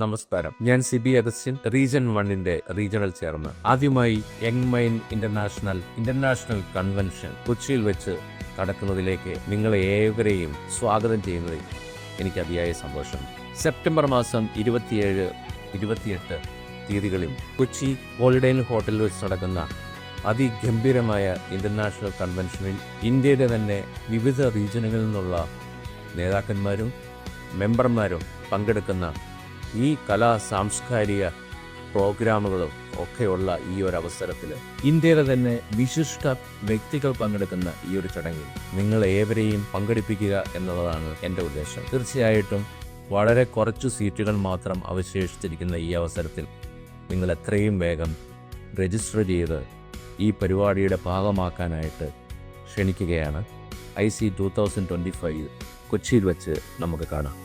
നമസ്കാരം, ഞാൻ സിബി അഗസ്റ്റിൻ, റീജൻ 1-ന്റെ റീജിയണൽ ചെയർമാൻ. ആദ്യമായി യങ് മൈൻഡ് ഇന്റർനാഷണൽ കൺവെൻഷൻ കൊച്ചിയിൽ വെച്ച് നടക്കുന്നതിലേക്ക് നിങ്ങളെ ഏവരെയും സ്വാഗതം ചെയ്യുന്നതിൽ എനിക്ക് അതിയായ സന്തോഷം. സെപ്റ്റംബർ മാസം 27, 28 തീയതികളിൽ കൊച്ചി ഹോളിഡേ ഇൻ ഹോട്ടലിൽ വെച്ച് നടക്കുന്ന അതിഗംഭീരമായ ഇന്റർനാഷണൽ കൺവെൻഷനിൽ ഇന്ത്യയുടെ തന്നെ വിവിധ റീജിയനുകളിൽ നിന്നുള്ള നേതാക്കന്മാരും മെമ്പർമാരും പങ്കെടുക്കുന്ന ഈ സാംസ്കാരിക പ്രോഗ്രാമുകളും ഒക്കെയുള്ള ഈ ഒരു അവസരത്തിൽ ഇന്ത്യയിലെ തന്നെ വിശിഷ്ട വ്യക്തികൾ പങ്കെടുക്കുന്ന ഈ ഒരു ചടങ്ങിൽ നിങ്ങൾ ഏവരെയും പങ്കെടുപ്പിക്കുക എന്നുള്ളതാണ് എൻ്റെ ഉദ്ദേശം. തീർച്ചയായിട്ടും വളരെ കുറച്ചു സീറ്റുകൾ മാത്രം അവശേഷിച്ചിരിക്കുന്ന ഈ അവസരത്തിൽ നിങ്ങൾ എത്രയും വേഗം രജിസ്റ്റർ ചെയ്ത് ഈ പരിപാടിയുടെ ഭാഗമാക്കാനായിട്ട് ക്ഷണിക്കുകയാണ്. IC 2025 കൊച്ചിയിൽ വെച്ച് നമുക്ക് കാണാം.